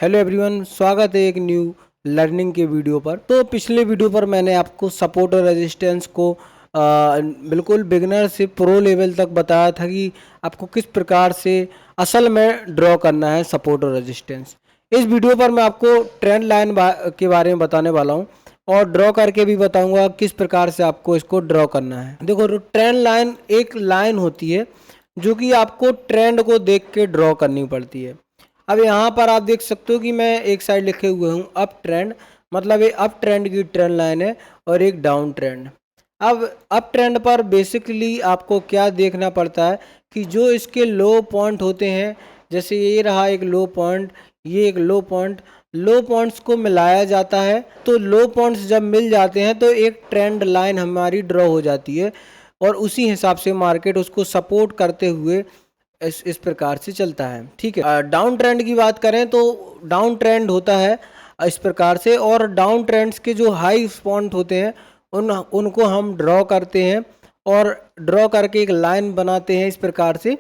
Hello everyone, स्वागत है एक न्यू लर्निंग के वीडियो पर। तो पिछले वीडियो पर मैंने आपको सपोर्ट और रेजिस्टेंस को बिल्कुल बिगिनर से प्रो लेवल तक बताया था कि आपको किस प्रकार से असल में ड्रॉ करना है सपोर्ट और रेजिस्टेंस। इस वीडियो पर मैं आपको ट्रेंड लाइन के बारे में बताने वाला हूँ और ड्रॉ करके भी बताऊंगा किस प्रकार से आपको इसको ड्रॉ करना है। देखो, ट्रेंड लाइन एक लाइन होती है जो कि आपको ट्रेंड को देख के ड्रॉ करनी पड़ती है। अब यहाँ पर आप देख सकते हो कि मैं एक साइड लिखे हुए हूँ अप ट्रेंड, मतलब ये अप ट्रेंड की ट्रेंड लाइन है और एक डाउन ट्रेंड। अब अप ट्रेंड पर बेसिकली आपको क्या देखना पड़ता है कि जो इसके लो पॉइंट होते हैं, जैसे ये रहा एक लो पॉइंट, ये एक लो पॉइंट, लो पॉइंट्स को मिलाया जाता है। तो लो पॉइंट्स जब मिल जाते हैं तो एक ट्रेंड लाइन हमारी ड्रॉ हो जाती है और उसी हिसाब से मार्केट उसको सपोर्ट करते हुए इस प्रकार से चलता है। ठीक है, डाउन ट्रेंड की बात करें तो डाउन ट्रेंड होता है इस प्रकार से, और डाउन ट्रेंड्स के जो हाई पॉइंट होते हैं उनको हम ड्रॉ करते हैं और ड्रॉ करके एक लाइन बनाते हैं इस प्रकार से,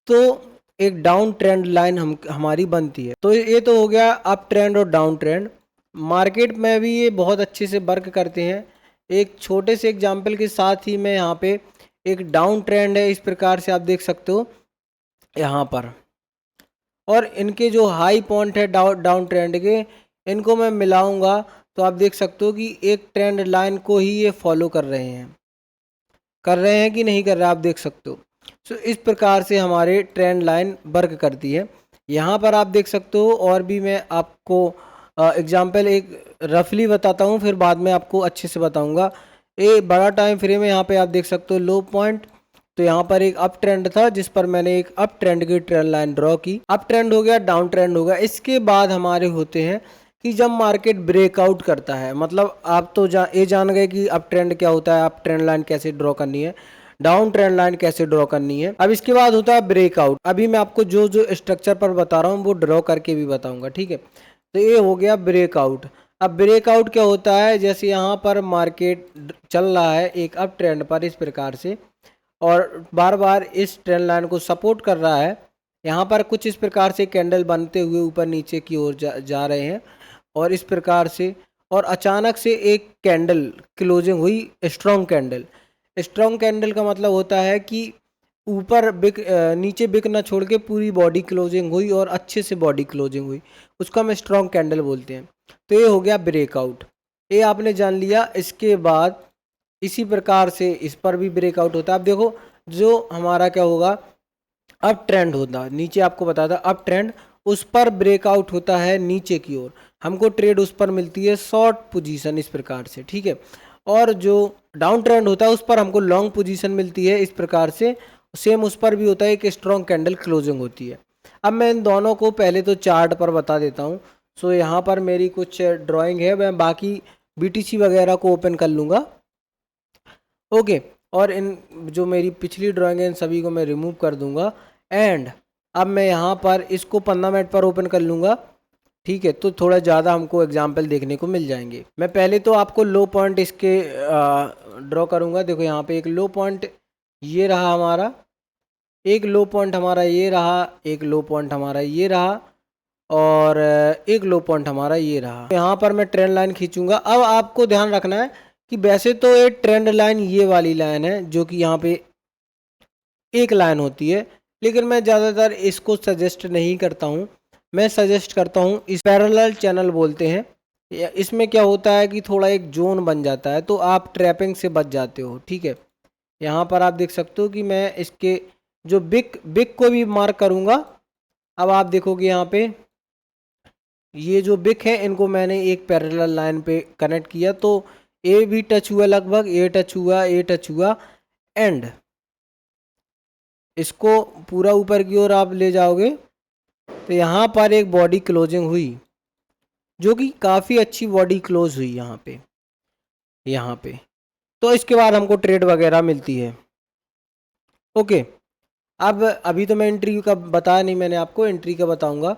तो एक डाउन ट्रेंड लाइन हमारी बनती है। तो ये तो हो गया अप ट्रेंड और डाउन ट्रेंड। मार्केट में भी ये बहुत अच्छे से वर्क करते हैं। एक छोटे से एग्जांपल के साथ ही मैं यहाँ पे एक डाउन ट्रेंड है इस प्रकार से आप देख सकते हो यहाँ पर, और इनके जो हाई पॉइंट है डाउन ट्रेंड के, इनको मैं मिलाऊंगा तो आप देख सकते हो कि एक ट्रेंड लाइन को ही ये फॉलो कर रहे हैं कि नहीं कर रहे, आप देख सकते हो। सो इस प्रकार से हमारे ट्रेंड लाइन वर्क करती है। यहाँ पर आप देख सकते हो, और भी मैं आपको एग्जाम्पल एक रफली बताता हूँ, फिर बाद में आपको अच्छे से बताऊँगा। ये बड़ा टाइम फ्रेम है, यहाँ पे आप देख सकते हो लो पॉइंट। तो यहाँ पर एक अप ट्रेंड था जिस पर मैंने एक अप ट्रेंड की ट्रेंड लाइन ड्रॉ की। अप ट्रेंड हो गया, डाउन ट्रेंड हो गया। इसके बाद हमारे होते हैं कि जब मार्केट ब्रेकआउट करता है, मतलब आप तो ये जान गए कि अप ट्रेंड क्या होता है, अप ट्रेंड लाइन कैसे ड्रॉ करनी है, डाउन ट्रेंड लाइन कैसे ड्रॉ करनी है। अब इसके बाद होता है ब्रेकआउट। अभी मैं आपको जो जो स्ट्रक्चर पर बता रहा हूँ वो ड्रॉ करके भी बताऊंगा, ठीक है। तो ये हो गया ब्रेकआउट। अब ब्रेकआउट क्या होता है, जैसे यहाँ पर मार्केट चल रहा है एक अप ट्रेंड पर इस प्रकार से और बार बार इस ट्रेंड लाइन को सपोर्ट कर रहा है। यहाँ पर कुछ इस प्रकार से कैंडल बनते हुए ऊपर नीचे की ओर जा रहे हैं और इस प्रकार से, और अचानक से एक कैंडल क्लोजिंग हुई, स्ट्रॉन्ग कैंडल। स्ट्रॉन्ग कैंडल का मतलब होता है कि ऊपर बिक नीचे बिक ना छोड़ के पूरी बॉडी क्लोजिंग हुई और अच्छे से बॉडी क्लोजिंग हुई, उसको हम स्ट्रॉन्ग कैंडल बोलते हैं। तो ये हो गया ब्रेकआउट, ये आपने जान लिया। इसके बाद इसी प्रकार से इस पर भी ब्रेकआउट होता है। अब देखो, जो हमारा क्या होगा, अप ट्रेंड होता है, नीचे आपको बताया था अप ट्रेंड, उस पर ब्रेकआउट होता है नीचे की ओर, हमको ट्रेड उस पर मिलती है शॉर्ट पोजीशन इस प्रकार से, ठीक है। और जो डाउन ट्रेंड होता है उस पर हमको लॉन्ग पोजीशन मिलती है इस प्रकार से। सेम उस पर भी होता है, एक स्ट्रॉन्ग कैंडल क्लोजिंग होती है। अब मैं इन दोनों को पहले तो चार्ट पर बता देता हूँ। सो यहाँ पर मेरी कुछ ड्राइंग है, मैं बाकी BTC वगैरह को ओपन कर लूँगा, ओके। और इन जो मेरी पिछली ड्राइंग है इन सभी को मैं रिमूव कर दूंगा। एंड अब मैं यहाँ पर इसको 15 मिनट पर ओपन कर लूँगा, ठीक है। तो थोड़ा ज़्यादा हमको एग्जाम्पल देखने को मिल जाएंगे। मैं पहले तो आपको लो पॉइंट इसके ड्रॉ करूँगा। देखो यहाँ पे एक लो पॉइंट ये रहा हमारा, एक लो पॉइंट हमारा ये रहा, एक लो पॉइंट हमारा ये रहा, और एक लो पॉइंट हमारा ये रहा। यहाँ पर मैं ट्रेंड लाइन खींचूंगा। अब आपको ध्यान रखना है कि वैसे तो ये ट्रेंड लाइन ये वाली लाइन है जो कि यहाँ पे एक लाइन होती है, लेकिन मैं ज़्यादातर इसको सजेस्ट नहीं करता हूँ। मैं सजेस्ट करता हूँ इस पैरेलल चैनल बोलते हैं। इसमें क्या होता है कि थोड़ा एक जोन बन जाता है तो आप ट्रैपिंग से बच जाते हो, ठीक है। यहाँ पर आप देख सकते हो कि मैं इसके जो बिग को भी मार्क करूँगा। अब आप देखोगे यहाँ पे ये जो बिग है इनको मैंने एक पैरेलल लाइन पे कनेक्ट किया, तो ए भी टच हुआ, लगभग ए टच हुआ, ए टच हुआ, एंड इसको पूरा ऊपर की ओर आप ले जाओगे तो यहाँ पर एक बॉडी क्लोजिंग हुई जो कि काफ़ी अच्छी बॉडी क्लोज हुई यहाँ पे। तो इसके बाद हमको ट्रेड वगैरह मिलती है, ओके। अब अभी तो मैं एंट्री का बताया नहीं, मैंने आपको एंट्री का बताऊंगा,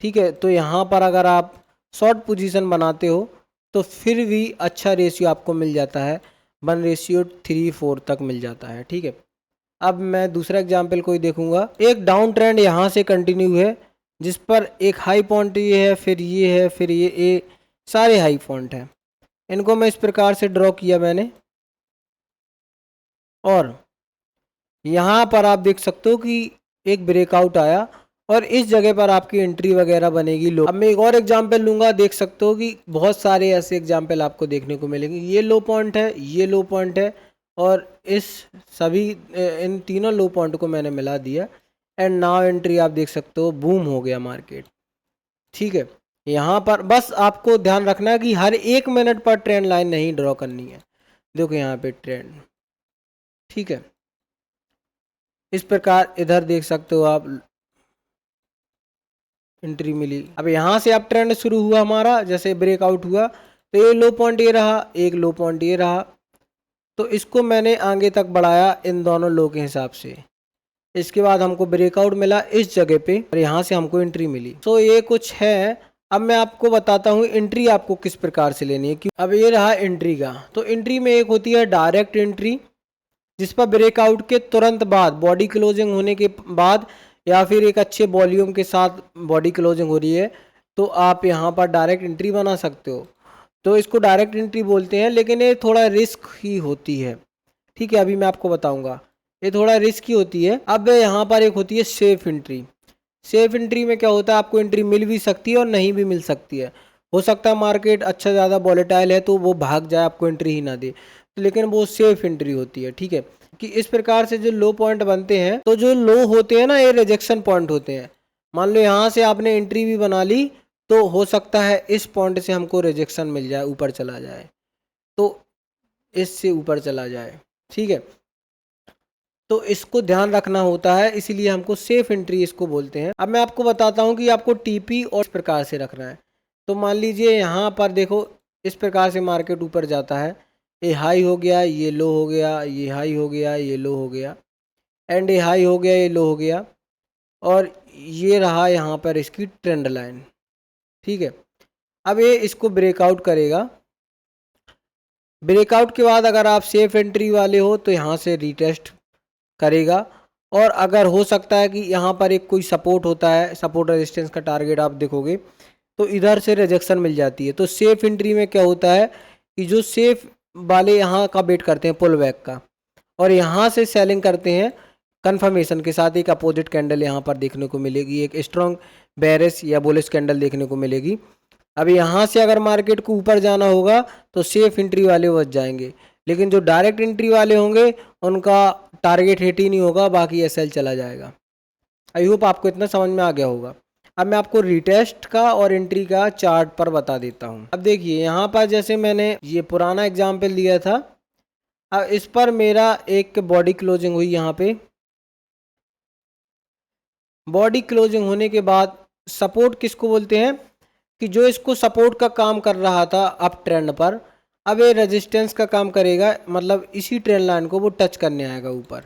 ठीक है। तो यहाँ पर अगर आप शॉर्ट पोजीशन बनाते हो तो फिर भी अच्छा रेशियो आपको मिल जाता है, 1:3-4 तक मिल जाता है, ठीक है। अब मैं दूसरा एग्जाम्पल कोई देखूंगा। एक डाउन ट्रेंड यहाँ से कंटिन्यू है, जिस पर एक हाई पॉइंट ये है, फिर ये है, फिर ये सारे हाई पॉइंट हैं। इनको मैं इस प्रकार से ड्रॉ किया मैंने, और यहाँ पर आप देख सकते हो कि एक ब्रेकआउट आया और इस जगह पर आपकी एंट्री वगैरह बनेगी लो। अब मैं एक और एग्जांपल लूँगा, देख सकते हो कि बहुत सारे ऐसे एग्जांपल आपको देखने को मिलेंगे। ये लो पॉइंट है, ये लो पॉइंट है, और इस सभी इन तीनों लो पॉइंट को मैंने मिला दिया, एंड नाउ एंट्री आप देख सकते हो, बूम हो गया मार्केट। ठीक है, यहाँ पर बस आपको ध्यान रखना है कि हर 1 मिनट पर ट्रेंड लाइन नहीं ड्रॉ करनी है। देखो यहाँ पे ट्रेंड, ठीक है, इस प्रकार इधर देख सकते हो आप, एंट्री मिली। अब यहाँ से अब ट्रेंड शुरू हुआ हमारा, जैसे ब्रेकआउट हुआ तो ये लो पॉइंट ये रहा, एक लो पॉइंट ये रहा, तो इसको मैंने आगे तक बढ़ाया इन दोनों लो के हिसाब से। इसके बाद हमको ब्रेकआउट मिला इस जगह पे, और यहाँ से हमको एंट्री मिली। तो ये कुछ है। अब मैं आपको बताता हूँ एंट्री आपको किस प्रकार से लेनी है। क्यों, अब ये रहा एंट्री का, तो एंट्री में एक होती है डायरेक्ट एंट्री, जिस पर ब्रेकआउट के तुरंत बाद, बॉडी क्लोजिंग होने के बाद, या फिर एक अच्छे वॉल्यूम के साथ बॉडी क्लोजिंग हो रही है, तो आप यहाँ पर डायरेक्ट एंट्री बना सकते हो। तो इसको डायरेक्ट एंट्री बोलते हैं, लेकिन ये थोड़ा रिस्क ही होती है। ठीक है, अभी मैं आपको बताऊंगा, ये थोड़ा रिस्क ही होती है। अब यहाँ पर एक होती है सेफ एंट्री। सेफ एंट्री में क्या होता है, आपको एंट्री मिल भी सकती है और नहीं भी मिल सकती है। हो सकता है मार्केट अच्छा ज़्यादा वॉलेटाइल है तो वो भाग जाए, आपको एंट्री ही ना दे, लेकिन वो सेफ एंट्री होती है। ठीक है, कि इस प्रकार से जो लो पॉइंट बनते हैं, तो जो लो होते हैं ना, ये रिजेक्शन पॉइंट होते हैं। मान लो यहाँ से आपने एंट्री भी बना ली, तो हो सकता है इस पॉइंट से हमको रिजेक्शन मिल जाए, ऊपर चला जाए, तो इससे ऊपर चला जाए। ठीक है, तो इसको ध्यान रखना होता है, इसीलिए हमको सेफ एंट्री इसको बोलते हैं। अब मैं आपको बताता हूँ कि आपको टीपी और इस प्रकार से रखना है। तो मान लीजिए यहाँ पर देखो, इस प्रकार से मार्केट ऊपर जाता है, ये हाई हो गया, ये लो हो गया, ये हाई हो गया, ये लो हो गया, एंड ये हाई हो गया, ये लो हो गया, और ये रहा यहाँ पर इसकी ट्रेंड लाइन। ठीक है, अब ये इसको ब्रेकआउट करेगा। ब्रेकआउट के बाद अगर आप सेफ एंट्री वाले हो तो यहाँ से रीटेस्ट करेगा, और अगर हो सकता है कि यहाँ पर एक कोई सपोर्ट होता है, सपोर्ट रेजिस्टेंस का टारगेट आप देखोगे, तो इधर से रिजेक्शन मिल जाती है। तो सेफ एंट्री में क्या होता है कि जो सेफ वाले यहाँ का वेट करते हैं पुल बैक का, और यहाँ से सेलिंग करते हैं कंफर्मेशन के साथ। एक अपोजिट कैंडल यहाँ पर देखने को मिलेगी, एक स्ट्रॉन्ग बेरिश या बुलिश कैंडल देखने को मिलेगी। अब यहाँ से अगर मार्केट को ऊपर जाना होगा तो सेफ एंट्री वाले बच जाएंगे, लेकिन जो डायरेक्ट एंट्री वाले होंगे उनका टारगेट हिट ही नहीं होगा, बाकी एसएल चला जाएगा। आई होप आपको इतना समझ में आ गया होगा। अब मैं आपको रिटेस्ट का और एंट्री का चार्ट पर बता देता हूँ। अब देखिए यहाँ पर जैसे मैंने ये पुराना एग्जाम्पल दिया था, अब इस पर मेरा एक बॉडी क्लोजिंग हुई। यहाँ पे बॉडी क्लोजिंग होने के बाद सपोर्ट किसको बोलते हैं, कि जो इसको सपोर्ट का काम कर रहा था अप ट्रेंड पर, अब ये रेजिस्टेंस का काम करेगा, मतलब इसी ट्रेंड लाइन को वो टच करने आएगा ऊपर।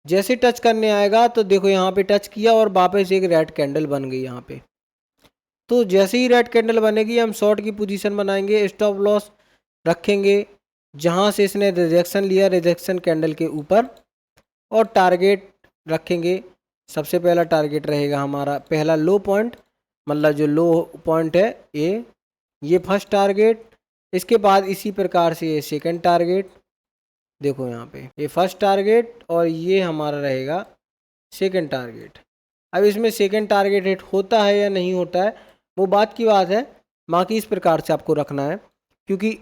जैसे टच करने आएगा तो देखो यहाँ पे टच किया और वापस एक रेड कैंडल बन गई यहाँ पे। तो जैसे ही रेड कैंडल बनेगी हम शॉर्ट की पोजीशन बनाएंगे, स्टॉप लॉस रखेंगे जहाँ से इसने रिजेक्शन लिया, रिजेक्शन कैंडल के ऊपर, और टारगेट रखेंगे। सबसे पहला टारगेट रहेगा हमारा पहला लो पॉइंट, मतलब जो लो पॉइंट है ये फर्स्ट टारगेट। इसके बाद इसी प्रकार से ये सेकंड टारगेट, देखो यहाँ पे ये फर्स्ट टारगेट और ये हमारा रहेगा सेकंड टारगेट। अब इसमें सेकंड टारगेट हिट होता है या नहीं होता है वो बात की बात है, बाकी इस प्रकार से आपको रखना है, क्योंकि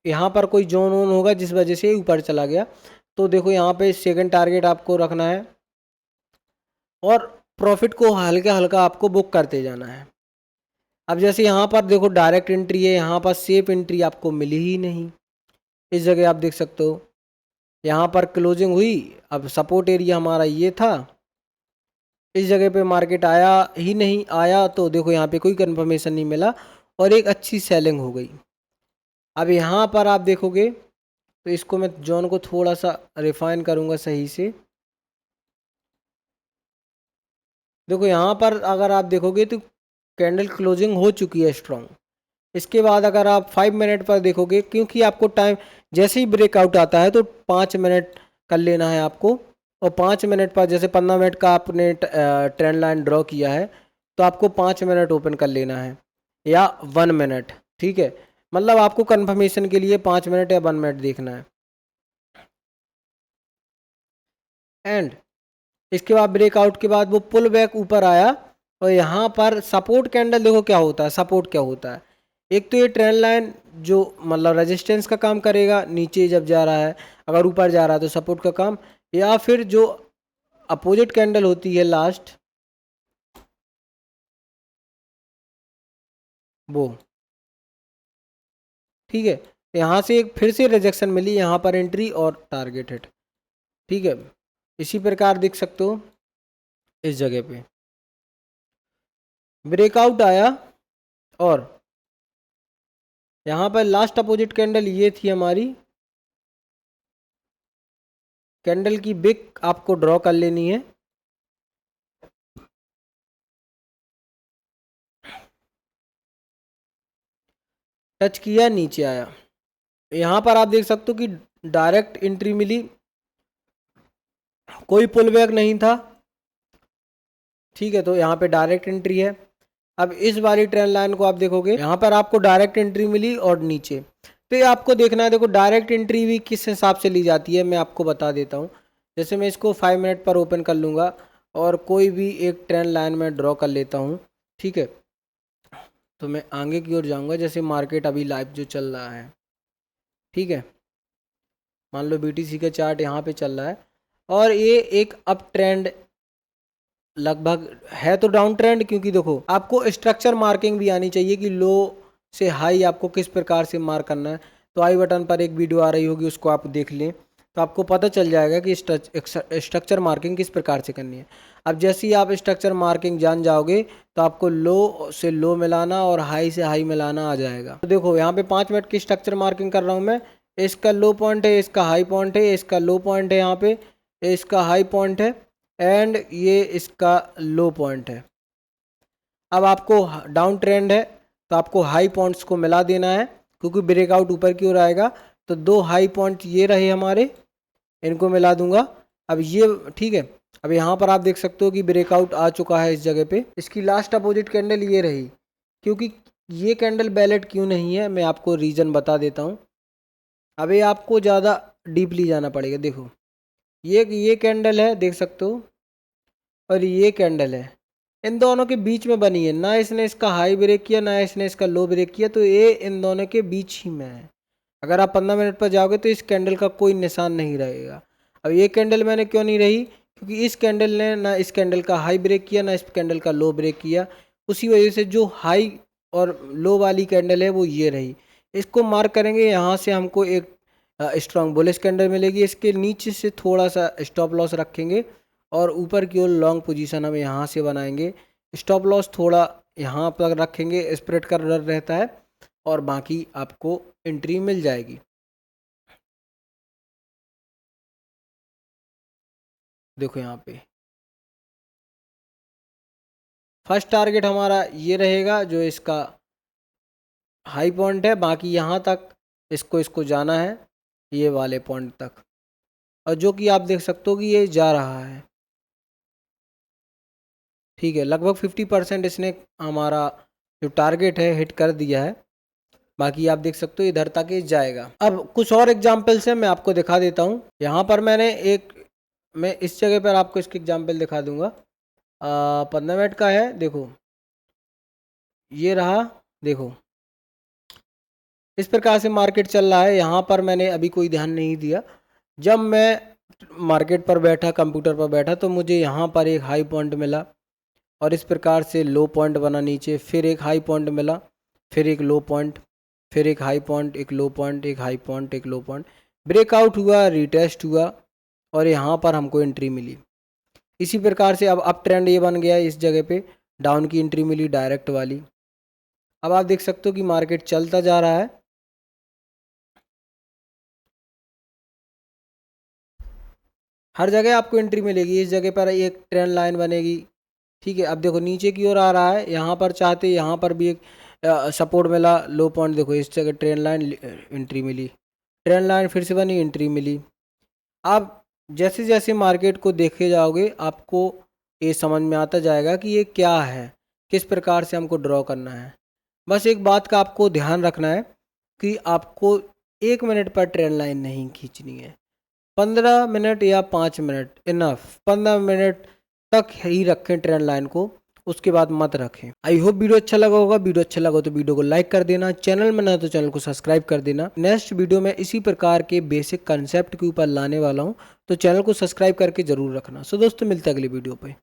यहाँ पर कोई जोन वोन होगा जिस वजह से ऊपर चला गया। तो देखो यहाँ पे सेकंड टारगेट आपको रखना है, और प्रॉफिट को हल्का हल्का आपको बुक करते जाना है। अब जैसे यहाँ पर देखो डायरेक्ट एंट्री है, यहाँ पर सेफ एंट्री आपको मिली ही नहीं। इस जगह आप देख सकते हो यहाँ पर क्लोजिंग हुई, अब सपोर्ट एरिया हमारा ये था, इस जगह पे मार्केट आया ही नहीं, आया तो देखो यहाँ पे कोई कंफर्मेशन नहीं मिला और एक अच्छी सेलिंग हो गई। अब यहाँ पर आप देखोगे तो इसको मैं जोन को थोड़ा सा रिफाइन करूँगा सही से। देखो यहाँ पर अगर आप देखोगे तो कैंडल क्लोजिंग हो चुकी है स्ट्रॉन्ग। इसके बाद अगर आप 5 मिनट पर देखोगे, क्योंकि आपको टाइम जैसे ही ब्रेकआउट आता है तो 5 मिनट कर लेना है आपको, और 5 मिनट पर जैसे 15 मिनट का आपने ट्रेंड लाइन ड्रॉ किया है तो आपको 5 मिनट ओपन कर लेना है या 1 मिनट, ठीक है। मतलब आपको कंफर्मेशन के लिए 5 मिनट या 1 मिनट देखना है। एंड इसके बाद ब्रेकआउट के बाद वो पुल बैक ऊपर आया और यहाँ पर सपोर्ट कैंडल देखो क्या होता है। सपोर्ट क्या होता है, एक तो ये ट्रेंड लाइन जो मतलब रेजिस्टेंस का काम करेगा नीचे जब जा रहा है, अगर ऊपर जा रहा है तो सपोर्ट का काम, या फिर जो अपोजिट कैंडल होती है लास्ट वो, ठीक है। यहाँ से एक फिर से रिजेक्शन मिली, यहाँ पर एंट्री और टारगेट हिट, ठीक है। इसी प्रकार देख सकते हो इस जगह पे ब्रेकआउट आया और यहाँ पर लास्ट अपोजिट कैंडल ये थी हमारी, कैंडल की बिक आपको ड्रॉ कर लेनी है। टच किया, नीचे आया, यहाँ पर आप देख सकते हो कि डायरेक्ट एंट्री मिली, कोई पुल बैक नहीं था, ठीक है। तो यहाँ पे डायरेक्ट एंट्री है। अब इस वाली ट्रेंड लाइन को आप देखोगे, यहाँ पर आपको डायरेक्ट एंट्री मिली और नीचे, तो ये आपको देखना है। देखो डायरेक्ट एंट्री भी किस हिसाब से ली जाती है मैं आपको बता देता हूँ। जैसे मैं इसको 5 मिनट पर ओपन कर लूँगा और कोई भी एक ट्रेंड लाइन में ड्रॉ कर लेता हूँ, ठीक है। तो मैं आगे की ओर जाऊँगा, जैसे मार्केट अभी लाइव जो चल रहा है, ठीक है। मान लो BTC का चार्ट यहाँ पे चल रहा है और ये एक अप ट्रेंड लगभग है, तो डाउन ट्रेंड, क्योंकि देखो आपको स्ट्रक्चर मार्किंग भी आनी चाहिए कि लो से हाई आपको किस प्रकार से मार्क करना है। तो आई बटन पर एक वीडियो आ रही होगी, उसको आप देख लें तो आपको पता चल जाएगा कि स्ट्रक्चर मार्किंग किस प्रकार से करनी है। अब जैसे ही आप स्ट्रक्चर मार्किंग जान जाओगे तो आपको लो से लो मिलाना और हाई से हाई मिलाना आ जाएगा। तो देखो यहाँ पे 5 मिनट की स्ट्रक्चर मार्किंग कर रहा हूँ मैं। इसका लो पॉइंट है, इसका हाई पॉइंट है, इसका लो पॉइंट है, यहाँ पे इसका हाई पॉइंट है एंड ये इसका लो पॉइंट है। अब आपको डाउन ट्रेंड है तो आपको हाई पॉइंट्स को मिला देना है, क्योंकि ब्रेकआउट ऊपर की ओर आएगा। तो 2 हाई पॉइंट ये रहे हमारे, इनको मिला दूंगा। अब ये ठीक है। अब यहाँ पर आप देख सकते हो कि ब्रेकआउट आ चुका है इस जगह पे। इसकी लास्ट अपोजिट कैंडल ये रही, क्योंकि ये कैंडल वैलिड क्यों नहीं है मैं आपको रीज़न बता देता हूँ। अभी आपको ज़्यादा डीपली जाना पड़ेगा। देखो ये कैंडल है, देख सकते हो, और ये कैंडल है, इन दोनों के बीच में बनी है। ना इसने इसका हाई ब्रेक किया, ना इसने इसका लो ब्रेक किया, तो ये इन दोनों के बीच ही में है। अगर आप 15 मिनट पर जाओगे तो इस कैंडल का कोई निशान नहीं रहेगा। अब ये कैंडल मैंने क्यों नहीं रही, क्योंकि इस कैंडल ने ना इस कैंडल का हाई ब्रेक किया, ना इस कैंडल का लो ब्रेक किया। उसी वजह से जो हाई और लो वाली कैंडल है वो ये रही। इसको मार्क करेंगे, यहाँ से हमको एक स्ट्रॉन्ग बुलिश कैंडल मिलेगी। इसके नीचे से थोड़ा सा स्टॉप लॉस रखेंगे और ऊपर की ओर लॉन्ग पोजीशन हम यहाँ से बनाएंगे। स्टॉप लॉस थोड़ा यहाँ पर रखेंगे, स्प्रेड का डर रहता है, और बाकी आपको एंट्री मिल जाएगी। देखो यहाँ पे फर्स्ट टारगेट हमारा ये रहेगा, जो इसका हाई पॉइंट है। बाकी यहाँ तक इसको इसको जाना है, ये वाले पॉइंट तक, और जो कि आप देख सकते हो कि ये जा रहा है, ठीक है। लगभग 50% इसने हमारा जो टारगेट है हिट कर दिया है। बाकी आप देख सकते हो इधर तक ये जाएगा। अब कुछ और एग्जाम्पल्स हैं, मैं आपको दिखा देता हूँ। यहाँ पर मैं इस जगह पर आपको इसकी एग्जाम्पल दिखा दूंगा। 15 मिनट का है, देखो ये रहा। देखो इस प्रकार से मार्केट चल रहा है। यहाँ पर मैंने अभी कोई ध्यान नहीं दिया। जब मैं मार्केट पर बैठा, कंप्यूटर पर बैठा, तो मुझे यहाँ पर एक हाई पॉइंट मिला और इस प्रकार से लो पॉइंट बना नीचे, फिर एक हाई पॉइंट मिला, फिर एक लो पॉइंट, फिर एक हाई पॉइंट, एक लो पॉइंट, एक हाई पॉइंट, एक लो पॉइंट, ब्रेकआउट हुआ, रिटेस्ट हुआ और यहाँ पर हमको एंट्री मिली। इसी प्रकार से अब अप ट्रेंड ये बन गया, इस जगह पे डाउन की एंट्री मिली डायरेक्ट वाली। अब आप देख सकते हो कि मार्केट चलता जा रहा है। हर जगह आपको एंट्री मिलेगी। इस जगह पर एक ट्रेंड लाइन बनेगी, ठीक है। अब देखो नीचे की ओर आ रहा है, यहाँ पर चाहते यहाँ पर भी एक सपोर्ट मिला, लो पॉइंट, देखो इस जगह ट्रेंड लाइन, एंट्री मिली, ट्रेंड लाइन फिर से बनी, एंट्री मिली। आप जैसे जैसे मार्केट को देखे जाओगे आपको ये समझ में आता जाएगा कि ये क्या है, किस प्रकार से हमको ड्रॉ करना है। बस एक बात का आपको ध्यान रखना है कि आपको 1 मिनट पर ट्रेंड लाइन नहीं खींचनी है। 15 मिनट या 5 मिनट इनफ, 15 मिनट तक ही रखें ट्रेंड लाइन को, उसके बाद मत रखें। आई होप वीडियो अच्छा लगा होगा। वीडियो अच्छा लगा तो वीडियो को लाइक कर देना, चैनल में ना तो चैनल को सब्सक्राइब कर देना। नेक्स्ट वीडियो में इसी प्रकार के बेसिक कंसेप्ट के ऊपर लाने वाला हूँ, तो चैनल को सब्सक्राइब करके जरूर रखना। सो दोस्तों, मिलते हैं अगली वीडियो पे।